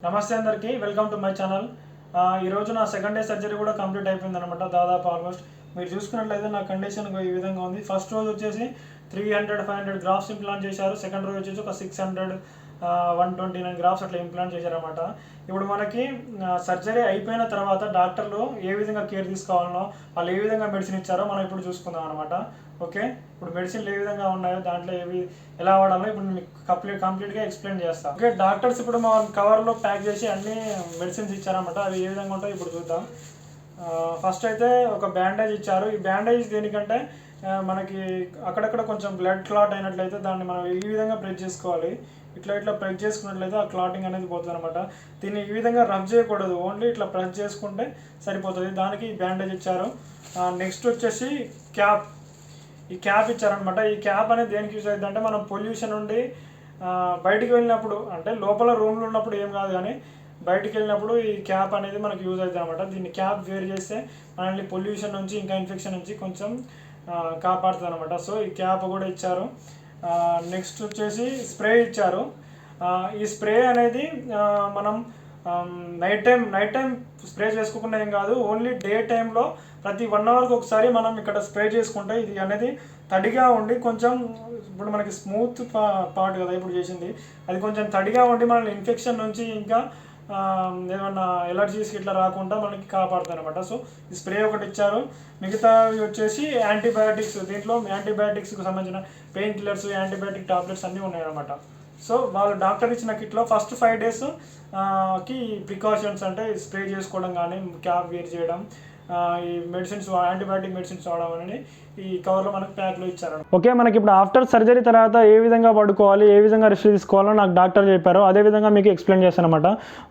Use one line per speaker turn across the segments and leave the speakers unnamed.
నమస్తే అందరికీ welcome to my channel. ఈరోజు నా సెకండ్ డే సర్జరీ కూడా కంప్లీట్ అయిపోయింది అనమాట. దాదాపు ఆల్మోస్ట్ మీరు చూసుకున్నట్లయితే నా కండిషన్ ఈ విధంగా ఉంది. ఫస్ట్ రోజు వచ్చేసి 300-500 గ్రాఫ్స్ ఇంప్లాంట్ చేశారు. సెకండ్ రోజు వచ్చేసి ఒక 600-129 గ్రాఫ్స్ అట్లా ఇంప్లాంట్ చేశారన్నమాట. ఇప్పుడు మనకి సర్జరీ అయిపోయిన తర్వాత డాక్టర్లు ఏ విధంగా కేర్ తీసుకోవాలనో, వాళ్ళు ఏ విధంగా మెడిసిన్ ఇచ్చారో మనం ఇప్పుడు చూసుకుందాం అనమాట. ఓకే, ఇప్పుడు మెడిసిన్లు ఏ విధంగా ఉన్నాయో, దాంట్లో ఎలా వాడాలో ఇప్పుడు మీకు కంప్లీట్గా ఎక్స్ప్లెయిన్ చేస్తాను. ఓకే, డాక్టర్స్ ఇప్పుడు మా కవర్లో ప్యాక్ చేసి అన్ని మెడిసిన్స్ ఇచ్చారన్నమాట. అవి ఏ విధంగా ఉంటాయో ఇప్పుడు చూద్దాం. ఫస్ట్ అయితే ఒక బ్యాండేజ్ ఇచ్చారు. ఈ బ్యాండేజ్ దేనికంటే మనకి అక్కడక్కడ కొంచెం బ్లడ్ క్లాట్ అయినట్లయితే దాన్ని మనం ఈ విధంగా ప్రెస్ చేసుకోవాలి. ఇట్లా ప్రెస్ చేసుకున్నట్లయితే ఆ క్లాటింగ్ అనేది పోతుంది అనమాట. దీన్ని ఈ విధంగా రబ్ చేయకూడదు, ఓన్లీ ఇట్లా ప్రెస్ చేసుకుంటే సరిపోతుంది. దానికి ఈ బ్యాండేజ్ ఇచ్చారు. నెక్స్ట్ వచ్చేసి క్యాప్. ఈ క్యాప్ ఇచ్చారనమాట. ఈ క్యాప్ అనేది దేనికి యూజ్ అవుతుంది అంటే, మనం పొల్యూషన్ నుండి బయటికి వెళ్ళినప్పుడు, అంటే లోపల రూమ్లో ఉన్నప్పుడు ఏం కాదు, కానీ బయటికి వెళ్ళినప్పుడు ఈ క్యాప్ అనేది మనకు యూజ్ అవుతుంది అనమాట. దీన్ని క్యాప్ వేర్ చేస్తే మనల్ని పొల్యూషన్ నుంచి ఇంకా ఇన్ఫెక్షన్ నుంచి కొంచెం కాపాడుతుంది అనమాట. సో ఈ క్యాప్ కూడా ఇచ్చారు. నెక్స్ట్ వచ్చేసి స్ప్రే ఇచ్చారు. ఈ స్ప్రే అనేది మనం నైట్ టైం స్ప్రే చేసుకోకుండా ఏం కాదు, ఓన్లీ డే టైంలో ప్రతి 1 అవర్కి ఒకసారి మనం ఇక్కడ స్ప్రే చేసుకుంటే ఇది అనేది తడిగా ఉండి కొంచెం, ఇప్పుడు మనకి స్మూత్ పార్ట్ కదా ఇప్పుడు చేసింది, అది కొంచెం తడిగా ఉండి మనల్ని ఇన్ఫెక్షన్ నుంచి ఇంకా ఏమన్నా ఎలర్జీస్కి ఇట్లా రాకుండా మనకి కాపాడుతుంది అనమాట. సో ఈ స్ప్రే ఒకటి ఇచ్చారు. మిగతావి వచ్చేసి యాంటీబయాటిక్స్. దీంట్లో యాంటీబయాటిక్స్కి సంబంధించిన పెయిన్ కిల్లర్స్, యాంటీబయాటిక్ టాబ్లెట్స్ అన్నీ ఉన్నాయన్నమాట. సో వాళ్ళు డాక్టర్ ఇచ్చిన కిట్లో ఫస్ట్ 5 days కి ప్రికాషన్స్ అంటే స్ప్రే చేసుకోవడం కానీ, క్యాప్ వేర్ చేయడం, ఈ మెడిసిన్స్ యాంటీబయాటిక్ మెడిసిన్స్ వాడడం అనేది ఈ కవర్లో మనకు ప్యాక్లో ఇచ్చారు. ఓకే, మనకి ఇప్పుడు ఆఫ్టర్ సర్జరీ తర్వాత ఏ విధంగా పడుకోవాలి, ఏ విధంగా రెస్ట్ తీసుకోవాలో నాకు డాక్టర్ చెప్పారు. అదేవిధంగా మీకు ఎక్స్ప్లెయిన్ చేస్తాను అనమాట.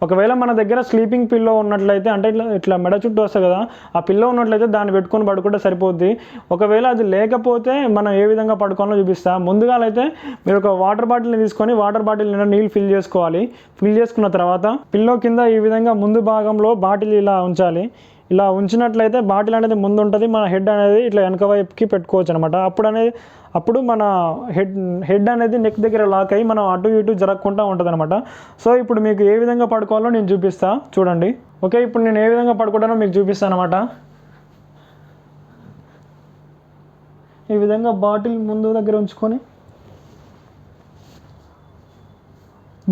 ఒకవేళ మన దగ్గర స్లీపింగ్ పిల్లో ఉన్నట్లయితే, అంటే ఇట్లా మెడ చుట్టూ వస్తుంది కదా, ఆ పిల్లో ఉన్నట్లయితే దాన్ని పెట్టుకొని పడుకుంటే సరిపోద్ది. ఒకవేళ అది లేకపోతే మనం ఏ విధంగా పడుకోవాలో చూపిస్తా. ముందుగా అయితే మీరు ఒక వాటర్ బాటిల్ని తీసుకొని వాటర్ బాటిల్ నిండా నీళ్ళు ఫిల్ చేసుకోవాలి. ఫిల్ చేసుకున్న తర్వాత పిల్లో కింద ఈ విధంగా ముందు భాగంలో బాటిల్ ఇలా ఉంచాలి. ఇలా ఉంచినట్లయితే బాటిల్ అనేది ముందు ఉంటుంది, మన హెడ్ అనేది ఇట్లా వెనక వైపుకి పెట్టుకోవచ్చు అనమాట. అప్పుడు మన హెడ్ అనేది నెక్ దగ్గర లాక్ అయ్యి మనం అటు ఇటు జరగకుండా ఉంటుంది అనమాట. సో ఇప్పుడు మీకు ఏ విధంగా పడుకోవాలో నేను చూపిస్తా, చూడండి. ఓకే, ఇప్పుడు నేను ఏ విధంగా పడుకుంటానో మీకు చూపిస్తాను అనమాట. ఈ విధంగా బాటిల్ ముందు దగ్గర ఉంచుకొని,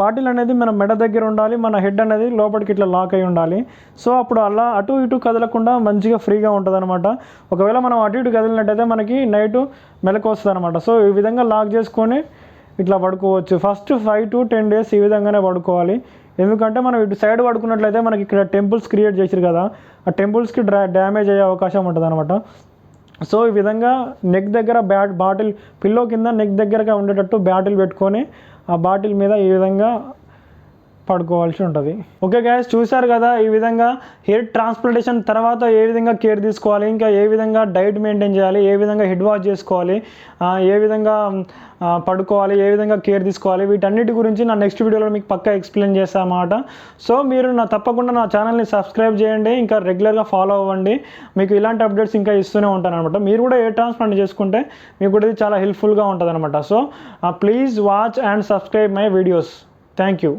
బాటిల్ అనేది మన మెడ దగ్గర ఉండాలి, మన హెడ్ అనేది లోపలికి ఇట్లా లాక్ అయి ఉండాలి. సో అప్పుడు అలా అటు ఇటు కదలకుండా మంచిగా ఫ్రీగా ఉంటుంది అనమాట. ఒకవేళ మనం అటు ఇటు కదిలినట్టయితే మనకి నైట్ మెలకు వస్తుంది అనమాట. సో ఈ విధంగా లాక్ చేసుకొని ఇట్లా పడుకోవచ్చు. ఫస్ట్ 5 to 10 days ఈ విధంగానే పడుకోవాలి. ఎందుకంటే మనం ఇటు సైడ్ పడుకున్నట్లయితే మనకి ఇక్కడ టెంపుల్స్ క్రియేట్ చేసారు కదా, ఆ టెంపుల్స్కి డ్యామేజ్ అయ్యే అవకాశం ఉంటుంది అనమాట. సో ఈ విధంగా నెక్ దగ్గర బాటిల్ పిల్లో కింద నెక్ దగ్గరగా ఉండేటట్టు బాటిల్ పెట్టుకొని ఆ బాటిల్ మీద ఈ విధంగా పడుకోవాల్సి ఉంటుంది. ఓకే గైస్, చూశారు కదా ఈ విధంగా హెయిర్ ట్రాన్స్ప్లాంటేషన్ తర్వాత ఏ విధంగా కేర్ తీసుకోవాలి, ఇంకా ఏ విధంగా డైట్ మెయింటైన్ చేయాలి, ఏ విధంగా హెడ్ వాష్ చేసుకోవాలి, ఏ విధంగా పడుకోవాలి, ఏ విధంగా కేర్ తీసుకోవాలి, వీటన్నిటి గురించి నా నెక్స్ట్ వీడియోలో మీకు పక్కా ఎక్స్ప్లెయిన్ చేస్తాను అన్నమాట. సో మీరు తప్పకుండా నా ఛానల్ని సబ్స్క్రైబ్ చేయండి, ఇంకా రెగ్యులర్గా ఫాలో అవ్వండి. మీకు ఇలాంటి అప్డేట్స్ ఇంకా ఇస్తూనే ఉంటాను అనమాట. మీరు కూడా ఏ ట్రాన్స్ప్లాంట్ చేసుకుంటే మీకు కూడా ఇది చాలా హెల్ప్ఫుల్గా ఉంటుంది అనమాట. So please watch and subscribe my videos. Thank you.